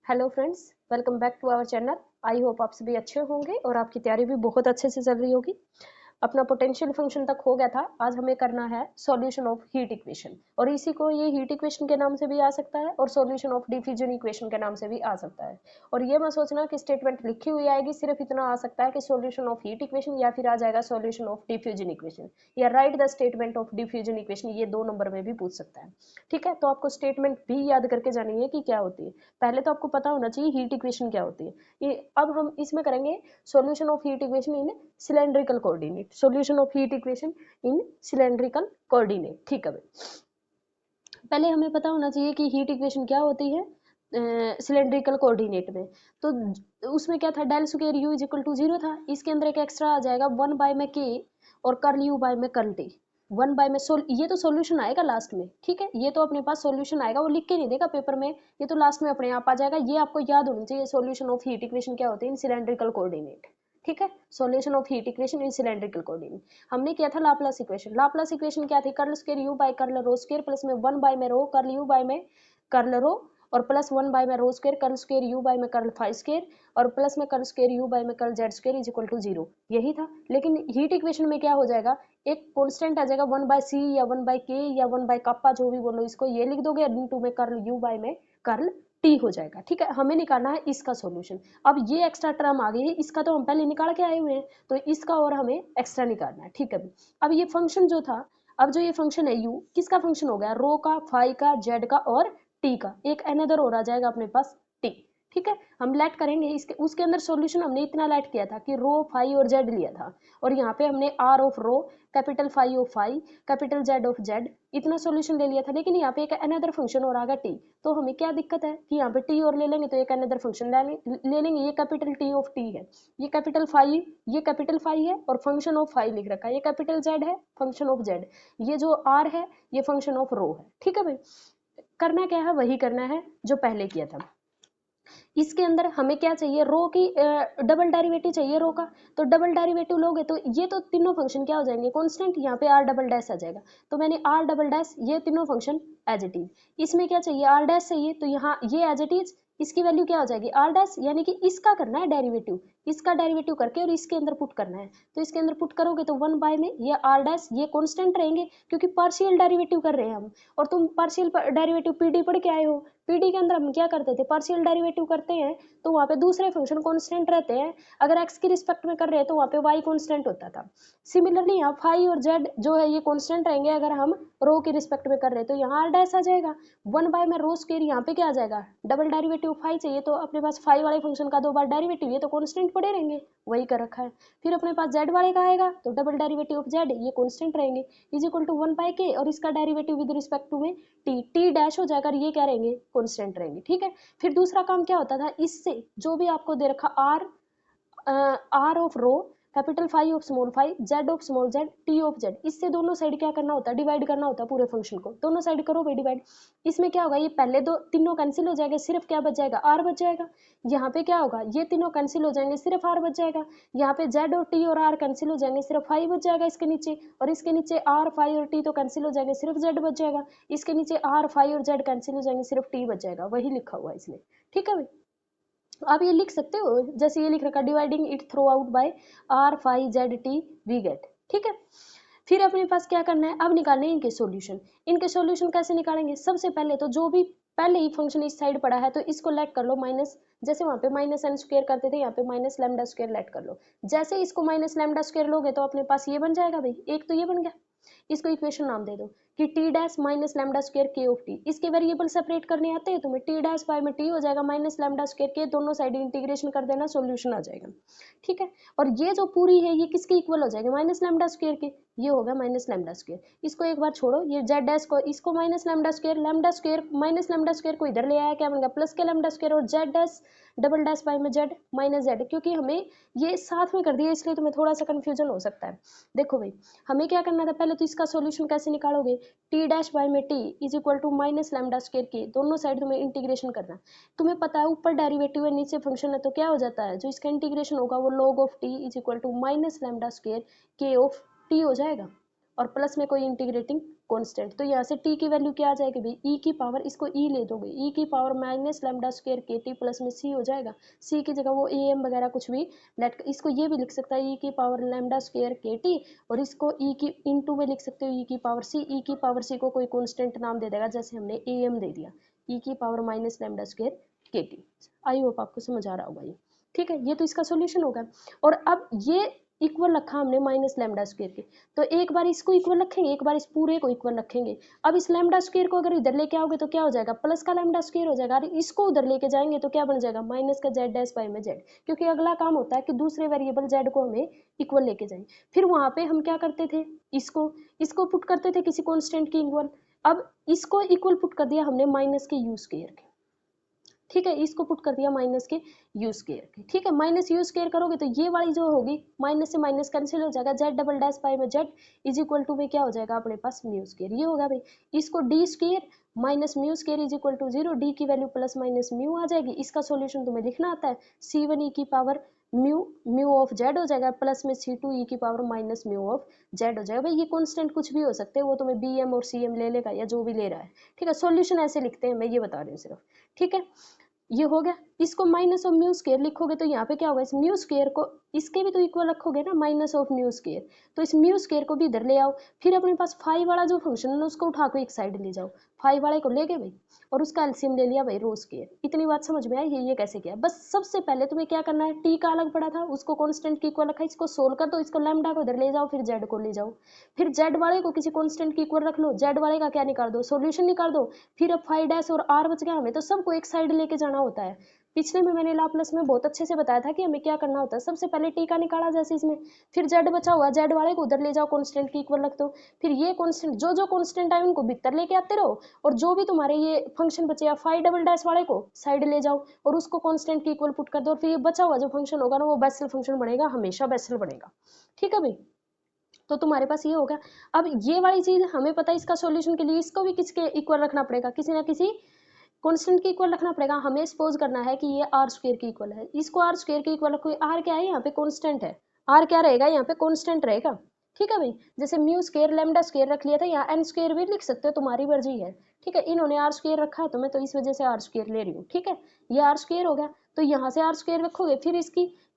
Hello friends, welcome back to our channel. I hope आप सभी अच्छे होंगे और आपकी तैयारी भी बहुत अच्छे से चल रही होगी। अपना पोटेंशियल फंक्शन तक हो गया था। आज हमें करना है सॉल्यूशन ऑफ हीट इक्वेशन, और इसी को ये हीट इक्वेशन के नाम से भी आ सकता है और सॉल्यूशन ऑफ डिफ्यूजन इक्वेशन के नाम से भी आ सकता है। और ये मैं सोचना कि स्टेटमेंट लिखी हुई आएगी, सिर्फ इतना आ सकता है कि सॉल्यूशन ऑफ हीट इक्वेशन, या फिर आ जाएगा सॉल्यूशन ऑफ डिफ्यूजन इक्वेशन, या right the statement of diffusion equation. ये 2 नंबर में भी पूछ सकता है। ठीक है, तो आपको स्टेटमेंट भी याद करके जानी है कि क्या होती है। पहले तो आपको पता होना चाहिए हीट इक्वेशन क्या होती है। ये अब हम इसमें करेंगे solution of heat equation in cylindrical coordinate. Solution of heat equation in cylindrical coordinate. ठीक है, पहले हमें पता होना चाहिए कि हीट इक्वेशन क्या होती है सिलेंड्रिकल कोऑर्डिनेट में। तो उसमें क्या था, del square U is equal to 0 था। इसके अंदर एक एक्स्ट्रा आ जाएगा 1 बाय में के और कर्ल यू बाय में कर्ल टी। 1 बाय में ये तो सॉल्यूशन आएगा लास्ट में। ठीक है, ये तो अपने पास सॉल्यूशन आएगा, वो लिख के नहीं देगा पेपर में, ये तो लास्ट में अपने आप आ जाएगा। ये आपको याद होना चाहिए सॉल्यूशन ऑफ हीट इक्वेशन क्या होती है इन सिलेंड्रिकल कोऑर्डिनेट। ठीक है, solution of heat equation in cylindrical coordinate. हमने किया था लाप्लास इक्वेशन। लाप्लास इक्वेशन क्या थी, curl square U by curl rho square plus में 1 बाय में रो कर्ल यू बाय में कर्ल रो, और प्लस 1 बाय में rho square curl square U by में कर्ल फाई स्क्वायर, और प्लस में कर्ल स्क्वायर यू बाय में curl Z square is equal to 0। यही था। लेकिन हीट इक्वेशन में क्या हो जाएगा, एक कांस्टेंट आ जाएगा 1 बाय सी या 1 बाय के या 1 बाय कप्पा, जो भी बोलो इसको, ये लिख दोगे इनटू में कर्ल यू बाय में कर्ल टी हो जाएगा। ठीक है, हमें निकालना है इसका सॉल्यूशन। अब ये एक्स्ट्रा टर्म आ गई है, इसका तो हम पहले निकाल के आए हुए हैं, तो इसका और हमें एक्स्ट्रा निकालना है। ठीक है, अब ये फंक्शन जो था, अब जो ये फंक्शन है यू, किसका फंक्शन हो गया, रो का, फाई का, जेड का और टी का। एक अनदर और आ जाएगा अपने पास टी। ठीक है, हम लेट करेंगे इसके, उसके अंदर सॉल्यूशन हमने इतना लेट किया था कि रो फाई और जेड लिया था, और यहाँ पे हमने R of rho, capital phi of phi, capital Z of Z, इतना सॉल्यूशन ले लिया था। लेकिन यहाँ पे एक अनदर फंक्शन और आ गया टी, तो हमें क्या दिक्कत है कि यहाँ पे टी और ले लेंगे तो एक अनदर फंक्शन ले लेंगे। ये कैपिटल टी ऑफ टी है, ये कैपिटल फाई है और फंक्शन ऑफ फाई लिख रखा है। ये कैपिटल जेड है, फंक्शन ऑफ जेड। ये जो आर है ये फंक्शन ऑफ रो है। ठीक है भाई, करना क्या है, वही करना है जो पहले किया था। इसके अंदर हमें क्या चाहिए, रो की डबल डेरिवेटिव चाहिए रो का। तो डबल डेरिवेटिव लोगे तो ये तो तीनों फंक्शन क्या हो जाएंगे, कांस्टेंट। यहाँ पे आर डबल डैश आ जाएगा, तो मैंने आर डबल डैश, ये तीनों फंक्शन एज इट इज। इसमें क्या चाहिए, आर डैश चाहिए, तो यहाँ ये एज इट इज, इसकी वैल्यू क्या हो जाएगी आर डैश, यानी कि इसका करना है डेरिवेटिव, इसका डेरिवेटिव करके और इसके अंदर पुट करना है। तो इसके अंदर पुट करोगे तो 1 बाय में ये आर डैश, ये कांस्टेंट रहेंगे क्योंकि पार्शियल डेरिवेटिव कर रहे हैं हम। और तुम पार्शियल डेरिवेटिव पीडी पढ़ के आए हो, पीडी के अंदर हम क्या करते थे, पार्शियल डेरिवेटिव करते हैं तो वहाँ पे दूसरे फंक्शन कांस्टेंट रहते हैं। अगर एक्स की रिस्पेक्ट में कर रहे हैं तो वहाँ पे वाई कांस्टेंट होता था। सिमिलरली यहाँ फाई और जेड जो है ये कांस्टेंट रहेंगे, अगर हम रो की रिस्पेक्ट में कर रहे हैं तो यहाँ आर डैश आ जाएगा। 1 बाय में रो स्क्वायर, यहाँ पे क्या आ जाएगा, डबल डेरिवेटिव फाई चाहिए तो अपने पास फाई वाले फंक्शन का 2 बार डेरिवेटिव, ये तो कांस्टेंट पड़े रहेंगे, वही कर रखा है। फिर अपने पास जेड वाले का आएगा तो डबल डेरिवेटिव ऑफ जेड, ये कांस्टेंट रहेंगे, इज इक्वल टू 1 बाय के, और इसका डेरिवेटिव विद रिस्पेक्ट टू में टी, टी डैश हो जाएगा, ये क्या रहेंगे, कांस्टेंट रहेंगे। ठीक है, फिर दूसरा काम क्या होता था, इससे जो भी आपको दे रखा R, R of rho, capital phi of small phi, Z of small Z, T of Z, इससे दोनों साइड क्या करना होता है, डिवाइड करना होता है पूरे फंक्शन को। दोनों साइड करो भाई डिवाइड। इसमें क्या होगा, ये पहले दो तीनों कैंसिल हो जाएंगे, सिर्फ क्या बच जाएगा, आर बच जाएगा। यहाँ पे क्या होगा, ये तीनों कैंसिल हो जाएंगे, सिर्फ आर बच जाएगा। यहाँ पे जेड और टी और आर कैंसिल हो जाएंगे, सिर्फ फाई बच जाएगा इसके नीचे, और इसके नीचे आर फाई और टी तो कैंसिल हो जाएंगे, सिर्फ जेड बच जाएगा। इसके नीचे आर फाई और जेड कैंसिल हो जाएंगे, सिर्फ टी बच जाएगा, वही लिखा हुआ है इसमें। ठीक है भाई, आप ये लिख सकते हो, जैसे ये लिख रखा, dividing it throughout by R phi Z T V get. ठीक है, फिर अपने पास क्या करना है, अब निकालने हैं इनके सॉल्यूशन। इनके सॉल्यूशन कैसे निकालेंगे, सबसे पहले तो जो भी पहले ही फंक्शन इस साइड पड़ा है तो इसको लेट कर लो माइनस, जैसे वहां पे माइनस एन स्क्वायर करते थे, यहाँ पे माइनस लैम्डा स्क्वायर लेट कर लो। जैसे इसको माइनस लैम्डा स्क्वायर लोगे तो अपने पास ये बन जाएगा भाई, एक तो ये बन गया। इसको इक्वेशन नाम दे दो कि T dash minus lambda square K of T. इसके वेरिएबल सेपरेट करने आते हैं तुम्हें, टी डैश बाय में टी हो जाएगा माइनस लैम्डा स्क्वायर के, दोनों साइड इंटीग्रेशन कर देना, सॉल्यूशन आ जाएगा। ठीक है, और ये जो पूरी है ये किसके इक्वल हो जाएगी, माइनस लैम्डा स्क्वायर के, ये होगा माइनस लैम्डा स्क्वायर। इसको एक बार छोड़ो, ये जेड डैश को, इसको minus lambda square minus lambda square को इधर ले आया, क्या बन गया, प्लस के लैम्डा स्क्वायर, और Z dash double dash by में जेड माइनस जेड, क्योंकि हमें ये साथ में कर दिया इसलिए तुम्हें थोड़ा सा कंफ्यूजन हो सकता है। देखो भाई, हमें क्या करना था, पहले तो इसका सॉल्यूशन कैसे निकालोगे, टी डैश बाय में T is equal to minus lambda square K, दोनों साइड तुम्हें इंटीग्रेशन करना है। तुम्हें पता है ऊपर डेरिवेटिव है नीचे फंक्शन है, तो क्या हो जाता है, जो इसका इंटीग्रेशन होगा वो log of T is equal to minus lambda square K of T हो जाएगा, और प्लस में कोई इंटीग्रेटिंग कॉन्स्टेंट। तो यहाँ से टी की वैल्यू क्या आ जाएगी भाई, ई की पावर, इसको ई ले दोगे, ई की पावर माइनस लैम्डा स्क्वायर के टी प्लस में सी हो जाएगा। सी की जगह वो ए एम वगैरह कुछ भी लेट, इसको ये भी लिख सकता है ई की पावर लैम्डा स्क्वायर के टी, और इसको ई की इंटू में लिख सकते हो ई की पावर सी। ई की पावर सी को कोई कॉन्स्टेंट नाम दे देगा, जैसे हमने ए एम दे दिया, ई की पावर माइनस लैम्डा स्क्वायर के टी। आई होप आपको समझ आ रहा होगा ये, ठीक है। ये तो इसका सोल्यूशन होगा। और अब ये इक्वल रखा हमने माइनस लैम्डा स्क्वायर के, तो एक बार इसको इक्वल रखेंगे, एक बार इस पूरे को इक्वल रखेंगे। अब इस लैम्डा स्क्वायर को अगर इधर लेके आओगे तो क्या हो जाएगा, प्लस का लैम्डा स्क्वायर हो जाएगा, और इसको उधर लेके जाएंगे तो क्या बन जाएगा, माइनस का जेड डैश बाय में जेड, क्योंकि अगला काम होता है कि दूसरे वेरिएबल जेड को हमें इक्वल लेके जाएं। फिर वहां पे हम क्या करते थे, इसको पुट करते थे किसी कॉन्स्टेंट की इक्वल। अब इसको इक्वल पुट कर दिया हमने माइनस के यू स्क्वायर के, ठीक है, इसको पुट कर दिया माइनस के यू स्क्वायर के, ठीक है। माइनस यू स्क्वायर करोगे तो ये वाली जो होगी माइनस से माइनस कैंसिल हो जाएगा, जेड डबल डैश पाई में जेड इज इक्वल टू में क्या हो जाएगा अपने पास म्यू स्क्वायर, ये होगा भाई। इसको D square minus mu square is equal to 0, D की वैल्यू प्लस माइनस म्यू आ जाएगी। इसका सॉल्यूशन तुम्हें लिखना आता है, c1 ई की पावर म्यू ऑफ जेड हो जाएगा, प्लस में c2 ई की power minus mu of Z हो जाएगा। भाई ये कॉन्स्टेंट कुछ भी हो सकते हैं, वो तुम्हें बी एम और सी एम ले लेगा या जो भी ले रहा है, ठीक है। सॉल्यूशन ऐसे लिखते हैं, मैं ये बता रही हूँ सिर्फ, ठीक है। ये हो गया। इसको माइनस ऑफ म्यू स्क्वायर लिखोगे तो यहाँ पे क्या होगा, इस म्यू स्क्वायर को इसके भी तो इक्वल रखोगे ना, माइनस ऑफ म्यू स्क्वायर, तो इस म्यू स्क्वायर को भी इधर ले आओ। फिर अपने पास फाइव वाला जो फंक्शन है उसको उठा के एक साइड ले जाओ, फाइव वाले को ले गए भाई, और उसका एलसीएम ले लिया भाई रो स्क्वायर। इतनी बात समझ में आई, ये कैसे किया। बस सबसे पहले तुम्हें क्या करना है, टी का अलग पड़ा था उसको कांस्टेंट की इक्वल रखा, इसको सोल्व कर दो, इसको लैम्डा को इधर ले जाओ, फिर जेड को ले जाओ, फिर जेड वाले को किसी कांस्टेंट की इक्वल रख लो, जेड वाले का क्या निकाल दो, सॉल्यूशन निकाल दो। फिर अब फाइव डैश और आर बच गया, हमें तो सबको एक साइड लेके जाना होता है। पिछले में मैंने लाप्लास में बहुत अच्छे से बताया था कि हमें क्या करना होता है, सबसे पहले टी का निकाला जैसे इसमें, फिर जेड बचा हुआ, जेड वाले को उधर ले जाओ, कांस्टेंट की इक्वल रख दो, फिर ये कांस्टेंट जो कांस्टेंट आए उनको भीतर लेके आते रहो, और जो भी तुम्हारे ये फंक्शन बचे या फाइव डबल डैश वाले को साइड ले जाओ और उसको कांस्टेंट की इक्वल पुट कर दो, और फिर ये बचा हुआ जो फंक्शन होगा ना वो बेसल फंक्शन बनेगा, हमेशा बेसल बनेगा, ठीक है भाई। तो तुम्हारे पास ये होगा। अब ये वाली चीज हमें पता है, इसका सॉल्यूशन के लिए इसको भी किसके इक्वल रखना पड़ेगा, किसी ना किसी कांस्टेंट की इक्वल रखना पड़ेगा। हमें सपोज करना है कि ये आर स्क्वायर की इक्वल है, इसको आर स्क्वायर की इक्वल रखो। आर क्या है यहाँ पे, कांस्टेंट है, आर क्या रहेगा यहाँ पे, कांस्टेंट रहेगा, ठीक है भाई। जैसे म्यू स्क्वायर लैम्डा स्क्वायर रख लिया था, यहाँ एन स्क्वायर भी लिख सकते हो, तुम्हारी मर्जी है, ठीक है। इन्होंने आर स्क्वायर रखा है तो मैं तो इस वजह से आर स्क्वायर ले रही हूँ, ठीक है। ये आर स्क्वायर हो गया, तो यहाँ से आर स्क्वायर रखोगे, फिर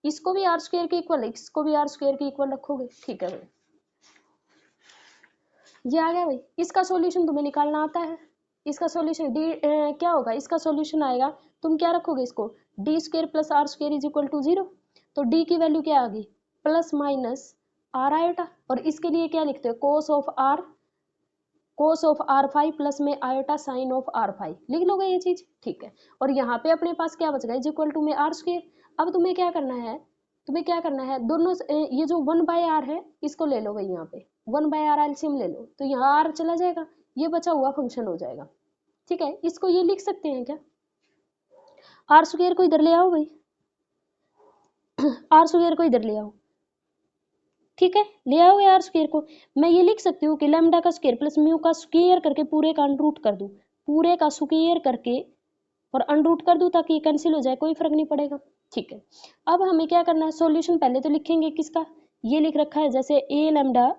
इसको भी आर स्क्वायर की इक्वल, इसको भी आर स्क्वायर की इक्वल रखोगे, ठीक है भाई। ये आ गया भाई। इसका सॉल्यूशन तुम्हें निकालना आता है, इसका सॉल्यूशन क्या होगा, इसका सॉल्यूशन आएगा, तुम क्या रखोगे, इसको D square plus R square is equal to 0, तो डी की वैल्यू क्या आ गई, प्लस माइनस आर आयोटा, और इसके लिए क्या लिखते हो, cos of R five plus में iota sine of R five लिख लोगे ये चीज, ठीक है। और यहाँ पे अपने पास क्या बच गया, इज इक्वल टू में आर स्क्वायर। अब तुम्हें क्या करना है, दोनों ये जो 1/r है इसको ले लो भाई, यहाँ पे 1/r एलसीएम ले लो, तो यहाँ r चला जाएगा, ये बचा हुआ फंक्शन हो जाएगा, ठीक है। इसको ये लिख सकते हैं क्या, आर स्क्वायर को इधर ले आओ भाई, आर स्क्वायर को इधर ले आओ, ठीक है, ले आओ आर स्क्वायर को। मैं ये लिख सकती हूँ कि लैम्डा का स्क्वायर प्लस म्यू का स्क्वायर करके पूरे का अनरूट कर दूँ, पूरे का स्क्वायर करके और अनरूट कर दूँ ताकि ये कैंसिल हो जाए, कोई फर्क नहीं पड़ेगा, ठीक है। अब हमें क्या करना है, सॉल्यूशन पहले तो लिखेंगे किसका, ये लिख रखा है जैसे ए लैम्डा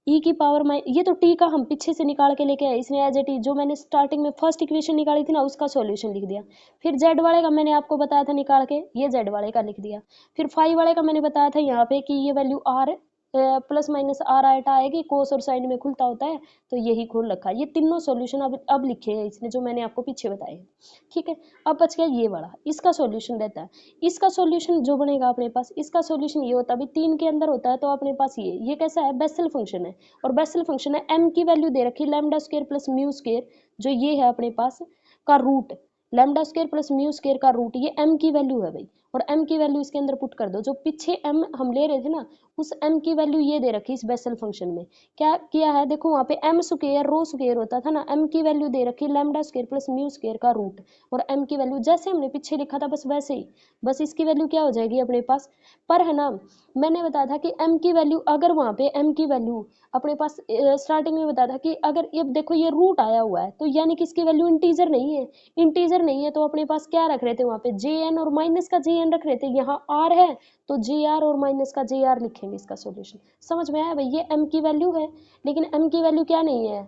ई की पावर ये तो टी का हम पीछे से निकाल के लेके आए, इसने एज ए टी जो मैंने स्टार्टिंग में फर्स्ट इक्वेशन निकाली थी ना उसका सॉल्यूशन लिख दिया। फिर जेड वाले का मैंने आपको बताया था निकाल के, ये जेड वाले का लिख दिया। फिर फाइव वाले का मैंने बताया था यहाँ पे कि ये value R plus minus R iota आएगी, कोस और साइन में खुलता होता है तो यही खोल रखा है। ये तीनों सॉल्यूशन अब लिखे हैं इसने जो मैंने आपको पीछे बताए हैं, ठीक है। अब बच गया ये वाला, इसका सॉल्यूशन रहता है। इसका सॉल्यूशन जो बनेगा अपने पास, इसका सॉल्यूशन ये होता है, अभी 3 के अंदर होता है तो अपने पास ये कैसा है, बेसल फंक्शन है, और बेसल फंक्शन है, m की वैल्यू दे रखी lambda square plus mu square, जो ये है अपने पास का root, lambda square plus mu square का रूट, ये m की वैल्यू है भाई, और m की वैल्यू इसके अंदर पुट कर दो। जो पीछे m हम ले रहे थे ना उस m की वैल्यू ये दे रखी इस बेसल फंक्शन में। क्या किया है देखो, वहाँ पे m स्क्वायर रो स्क्वायर होता था ना, m की वैल्यू दे रखी lambda square plus mu square का रूट, और m की वैल्यू जैसे हमने पीछे लिखा था बस वैसे ही, बस इसकी वैल्यू क्या हो जाएगी अपने पास, पर है ना मैंने बताया था कि m की वैल्यू, अगर वहाँ पे m की वैल्यू अपने पास स्टार्टिंग में बताया था कि अगर ये देखो ये रूट आया हुआ है तो यानी कि इसकी वैल्यू इंटीजर नहीं है, इंटीजर नहीं है तो अपने पास क्या रख रहे थे वहाँ पे jn और माइनस का jn रख रहे थे, यहाँ r है तो jr और माइनस का jr लिखेंगे। इसका सॉल्यूशन समझ में आया भाई, ये m की वैल्यू है लेकिन m की वैल्यू क्या नहीं है,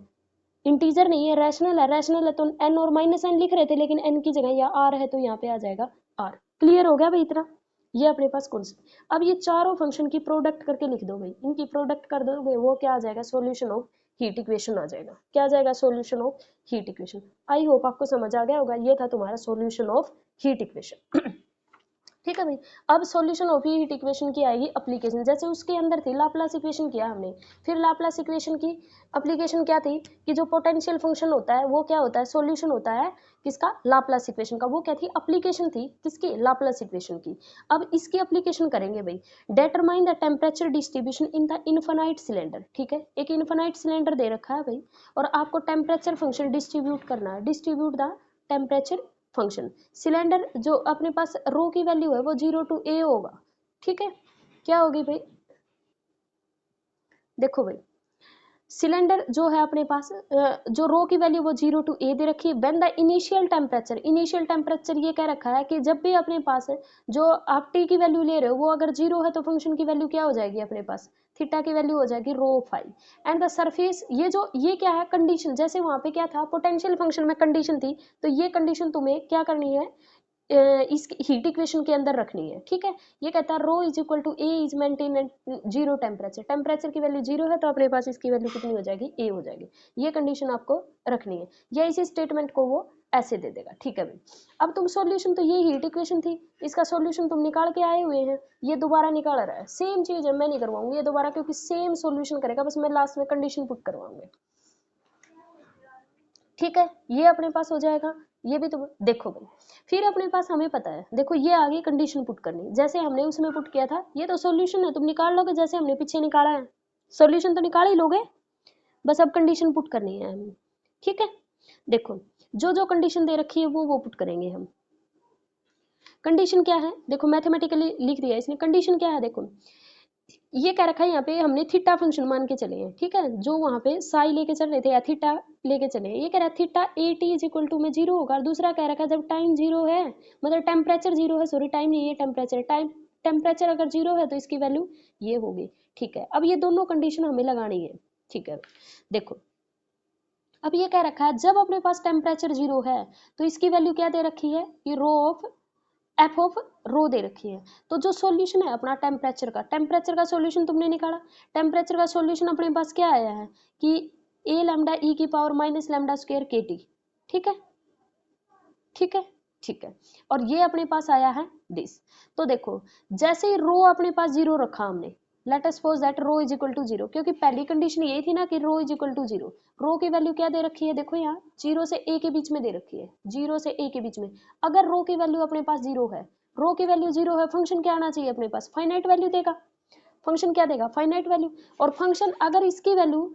इंटीजर नहीं है, रैशनल है। रैशनल है तो n और माइनस n लिख रहे थे, लेकिन n की जगह यहाँ r है तो यहाँ पे आ जाएगा r। क्लियर हो गया भाई इतना? ये अपने पास कॉन्सेप्ट। अब ये चारों फंक्शन की प्रोडक्ट करके लिख दो भाई, इनकी प्रोडक्ट कर दोगे वो क्या आ जाएगा, सॉल्यूशन ऑफ हीट इक्वेशन आ जाएगा। क्या आ जाएगा, solution of heat equation. I hope आपको समझ आ गया होगा, ये था तुम्हारा सॉल्यूशन ऑफ हीट इक्वेशन। ठीक है भाई। अब सॉल्यूशन ऑफ हीट इक्वेशन की आएगी एप्लीकेशन। जैसे उसके अंदर थी लाप्लास इक्वेशन किया हमने, फिर लाप्लास इक्वेशन की एप्लीकेशन क्या थी कि जो पोटेंशियल फंक्शन होता है वो क्या होता है, सॉल्यूशन होता है किसका, लाप्लास इक्वेशन का। वो क्या थी, एप्लीकेशन थी किसकी, लाप्लास इक्वेशन की। अब इसकी एप्लीकेशन करेंगे भाई, determine the temperature distribution in the infinite cylinder. ठीक है, एक इनफाइनाइट सिलेंडर दे रखा है भाई, और आपको टेम्परेचर फंक्शन डिस्ट्रीब्यूट करना है। Distribute the temperature function. Cylinder जो अपने पास रो की वैल्यू है वो 0 to a होगा। ठीक है, क्या होगी भाई, देखो भाई सिलेंडर जो है अपने पास जो रो की वैल्यू वो 0 to a दे रखी है। When the initial temperature, initial temperature ये कह रखा है कि जब भी अपने पास जो आप t की वैल्यू ले रहे हो वो अगर 0 है तो फंक्शन की वैल्यू क्या हो जाएगी अपने पास, थीटा की वैल्यू हो जाएगी रो फाई। एंड द सरफेस, ये क्या है कंडीशन, जैसे वहां पे क्या था पोटेंशियल फंक्शन में कंडीशन थी, तो ये कंडीशन तुम्हें क्या करनी है, इस हीट इक्वेशन के अंदर रखनी है। ठीक है, ये कहता है rho is equal to A is maintain at zero temperature. Temperature की वैल्यू 0 है तो अपने पास इसकी वैल्यू कितनी हो जाएगी, ए हो जाएगी। ये कंडीशन आपको रखनी है, या इसी स्टेटमेंट को वो ऐसे दे देगा। ठीक है भाई, अब तुम सॉल्यूशन, तो ये हीट इक्वेशन थी, इसका सॉल्यूशन तुम निकाल के आए हुए हैं, ये दोबारा निकाल रहा है। सेम चीज है, मैं नहीं करवाऊंगी ये दोबारा, क्योंकि सेम सॉल्यूशन करेगा, बस मैं लास्ट में कंडीशन पुट करवाऊंगी। ठीक है, ये अपने पास हो जाएगा। ये भी तो देखो भाई, फिर अपने पास हमें पता है, देखो ये आगे कंडीशन पुट करनी, जैसे हमने उसमें पुट किया था, ये तो सॉल्यूशन है, तुम निकाल लोगे जैसे हमने पीछे निकाला है, सॉल्यूशन तो निकाल ही लोगे, बस अब कंडीशन पुट करनी है हमें। ठीक है, देखो जो जो कंडीशन दे रखी है वो पुट करेंगे हम। कंडीशन क्या है, देखो मैथमेटिकली लिख दिया इसने, कंडीशन क्या है, देखो ये कह रखा है यहाँ पे हमने थीटा फंक्शन मान के चले हैं। ठीक है, जो वहां पे साई लेके चल रहे थे या थीटा लेके चले हैं, ये कह रहा है theta A T is equal to में 0 होगा। और दूसरा कह रखा है जब टाइम 0 है, मतलब टेम्परेचर 0 है, सॉरी टाइम नहीं है टेम्परेचर, टेम्परेचर अगर 0 है तो इसकी वैल्यू ये होगी। ठीक है, अब ये दोनों कंडीशन हमें लगानी है। ठीक है, देखो अब ये कह रखा है जब अपने पास टेम्परेचर 0 है तो इसकी वैल्यू क्या दे रखी है, ये रो ऑफ एफ ऑफ रो दे रखी है। तो जो सॉल्यूशन है अपना टेम्परेचर का सॉल्यूशन तुमने निकाला, टेम्परेचर का सॉल्यूशन अपने पास क्या आया है कि ए लैम्डा ई की पावर माइनस लैम्डा स्क्वायर के टी। ठीक है, ठीक है, ठीक है, और ये अपने पास आया है दिस। तो देखो जैसे ही रो अपने पास 0 रखा हमने, let us suppose that rho is equal to 0, क्योंकि पहली कंडीशन यही थी ना कि rho is equal to 0। Rho की वैल्यू क्या दे रखी है, देखो यहाँ 0 से a के बीच में दे रखी है, 0 से a के बीच में। अगर रो की वैल्यू अपने पास 0 है, रो की वैल्यू 0 है, फंक्शन क्या आना चाहिए अपने पास, फाइनाइट वैल्यू देगा। फंक्शन क्या देगा, फाइनाइट वैल्यू। और फंक्शन अगर इसकी वैल्यू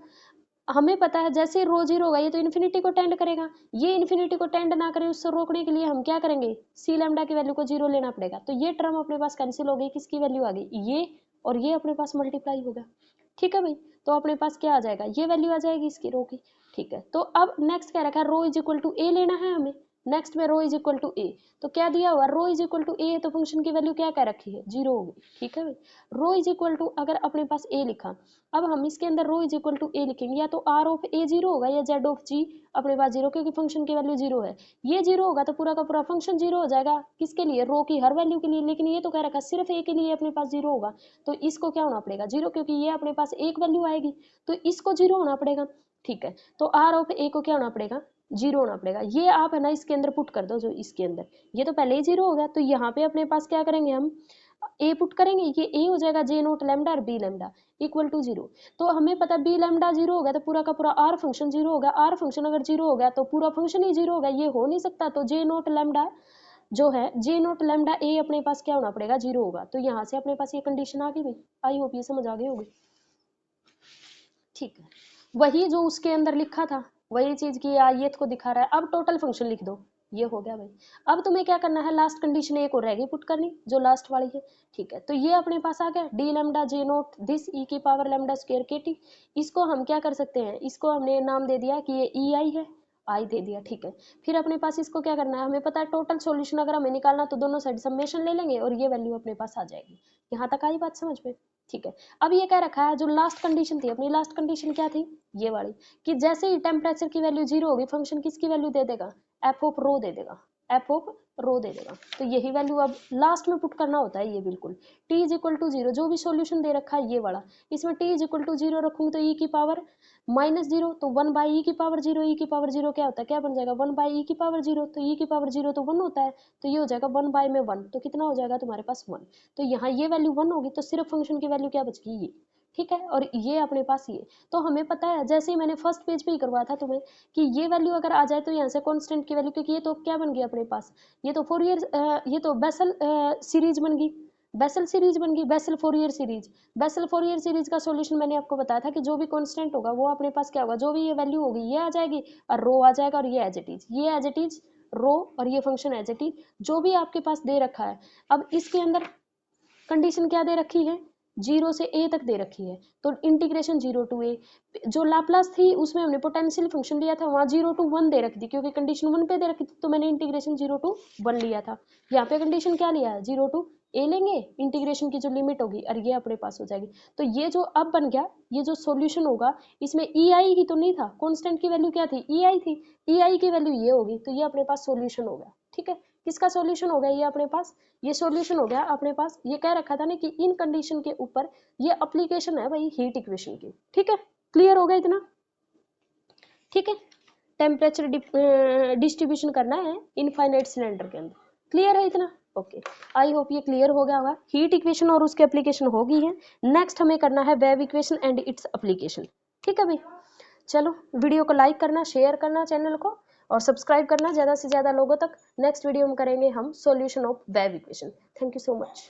हमें पता है जैसे रो 0 होगा ये तो इन्फिनिटी को टेंड करेगा, ये इन्फिनिटी को टेंड ना करे उससे रोकने के लिए हम क्या करेंगे, सी लैम्डा की वैल्यू को 0 लेना पड़ेगा। तो ये टर्म अपने पास कैंसिल हो गई, किसकी वैल्यू आ गई, ये, और ये अपने पास मल्टीप्लाई हो गया। ठीक है भाई, तो अपने पास क्या आ जाएगा, ये वैल्यू आ जाएगी इसकी रो की। ठीक है, तो अब नेक्स्ट क्या रखा है, रो इज इक्वल टू ए लेना है हमें। नेक्स्ट में रो इज इक्वल टू ए, तो क्या दिया हुआ, रो इज इक्वल टू ए है तो फंक्शन की वैल्यू क्या कह रखी है, 0 होगी। ठीक है भाई, रो इज इक्वल टू अगर अपने पास ए लिखा, अब हम इसके अंदर रो इज इक्वल टू ए लिखेंगे, या तो आर ऑफ ए 0 होगा या जेड ऑफ जी अपने पास 0, क्योंकि फंक्शन की वैल्यू 0 है। ये 0 होगा तो पूरा का पूरा फंक्शन 0 हो जाएगा, किसके लिए, रो की हर वैल्यू के लिए। लेकिन ये तो कह रखा सिर्फ ए के लिए अपने पास 0 होगा, तो इसको क्या होना पड़ेगा 0, क्योंकि ये अपने पास एक वैल्यू आएगी तो इसको 0 होना पड़ेगा। ठीक है, तो आर ऑफ ए को क्या होना पड़ेगा, 0 होना पड़ेगा। ये आप है ना इसके अंदर पुट कर दो, जो इसके अंदर ये तो पहले ही 0 हो गया, तो यहाँ पे अपने पास क्या करेंगे हम, ए पुट करेंगे, ये ए हो जाएगा जे नोट लैम्डा और बी लैम्डा इक्वल टू 0। तो हमें पता बी लैम्डा 0 हो गया तो पूरा का पूरा आर फंक्शन 0 हो गया। आर फंक्शन अगर 0 हो गया तो पूरा फंक्शन ही 0 हो गया, ये हो नहीं सकता। तो जे नोट लैम्डा जो है, जे नोट लैम्डा ए अपने पास क्या होना पड़ेगा, 0 होगा। तो यहाँ से अपने पास ये कंडीशन आ गई भाई, आई होप ये समझ आ गई होगी। ठीक है, वही जो उसके अंदर लिखा था वही चीज की आयत को दिखा रहा है। अब टोटल फंक्शन लिख दो, ये हो गया भाई। अब तुम्हें क्या करना है, लास्ट कंडीशन एक और रहेगी पुट करनी, जो लास्ट वाली है। ठीक है, तो ये अपने पास आ गया d lambda j note this e की पावर लैम्डा स्क्वायर के टी। इसको हम क्या कर सकते हैं, इसको हमने नाम दे दिया कि ये ई आई है, आई दे दिया। ठीक है, फिर अपने पास इसको क्या करना है, हमें पता है टोटल सॉल्यूशन अगर हमें निकालना तो दोनों साइड समेशन ले लेंगे और ये वैल्यू अपने पास आ जाएगी। यहाँ तक आई बात समझ में। ठीक है। अब ये कह रखा है जो लास्ट कंडीशन थी, अपनी लास्ट कंडीशन क्या थी, ये वाली, कि जैसे ही टेम्परेचर की वैल्यू 0 होगी फंक्शन किसकी वैल्यू दे देगा, एफ ऑफ रो दे देगा, एफ ऑफ रो दे देगा। तो यही वैल्यू अब लास्ट में पुट करना होता है, ये बिल्कुल t इज इक्वल टू 0, जो भी सॉल्यूशन दे रखा है ये वाला, इसमें t इज इक्वल टू 0 रखूंगी तो e की पावर -0, तो 1 बाई ई की पावर 0, ई की पावर 0 क्या होता है, क्या बन जाएगा 1 बाई ई की पावर 0, तो ई की पावर 0 तो 1 होता है, तो ये हो जाएगा 1 बाई में 1, तो कितना हो जाएगा तुम्हारे पास 1। तो यहाँ ये वैल्यू 1 होगी, तो सिर्फ फंक्शन की वैल्यू क्या बच गई, ये, ठीक है। और ये अपने पास ये, तो हमें पता है जैसे ही मैंने फर्स्ट पेज पे ही करवाया था तुम्हें कि ये वैल्यू अगर आ जाए तो यहाँ से कांस्टेंट की वैल्यू, क्योंकि ये तो क्या बन गई अपने पास, ये तो फोरियर, ये तो बेसल सीरीज बन गई, बेसल सीरीज बन गई, Bessel Fourier series. Bessel Fourier series का सॉल्यूशन मैंने आपको बताया था कि जो भी कांस्टेंट होगा वो अपने पास क्या होगा, जो भी ये वैल्यू होगी ये आ जाएगी और रो आ जाएगा, और ये एज इट इज, ये एज इट इज रो, और ये फंक्शन एज इट इज जो भी आपके पास दे रखा है। अब इसके अंदर कंडीशन क्या दे रखी है, 0 से a तक दे रखी है, तो इंटीग्रेशन 0 टू a, जो लाप्लास थी उसमें हमने पोटेंशियल फंक्शन लिया था, वहाँ 0 टू 1 दे रखी थी, क्योंकि कंडीशन 1 पे दे रखी थी, तो मैंने इंटीग्रेशन 0 टू 1 लिया था। यहाँ पे कंडीशन क्या लिया है, 0 टू a लेंगे, इंटीग्रेशन की जो लिमिट होगी और ये अपने पास हो जाएगी। तो ये जो अब बन गया, ये जो सॉल्यूशन होगा इसमें ei ही तो नहीं था, कांस्टेंट की वैल्यू क्या थी, ei थी, ei की वैल्यू ये होगी, तो ये अपने पास सॉल्यूशन हो गया, ठीक है। किसका सॉल्यूशन हो गया ये अपने पास, ये सॉल्यूशन हो गया अपने पास। ये कह रखा था ना कि इन कंडीशन के ऊपर ये एप्लीकेशन है भाई हीट इक्वेशन की, ठीक है। क्लियर हो गया इतना, ठीक है। टेम्परेचर डिस्ट्रीब्यूशन करना है इनफाइनाइट सिलेंडर के अंदर, क्लियर है इतना, ओके। आई होप ये क्लियर हो गया होगा, हीट इक्वेशन और उसके एप्लीकेशन हो गई है। नेक्स्ट हमें करना है wave equation and its application, ठीक है भाई। चलो वीडियो को लाइक करना, शेयर करना चैनल को, और सब्सक्राइब करना ज़्यादा से ज़्यादा लोगों तक। नेक्स्ट वीडियो में करेंगे हम solution of wave equation. Thank you so much.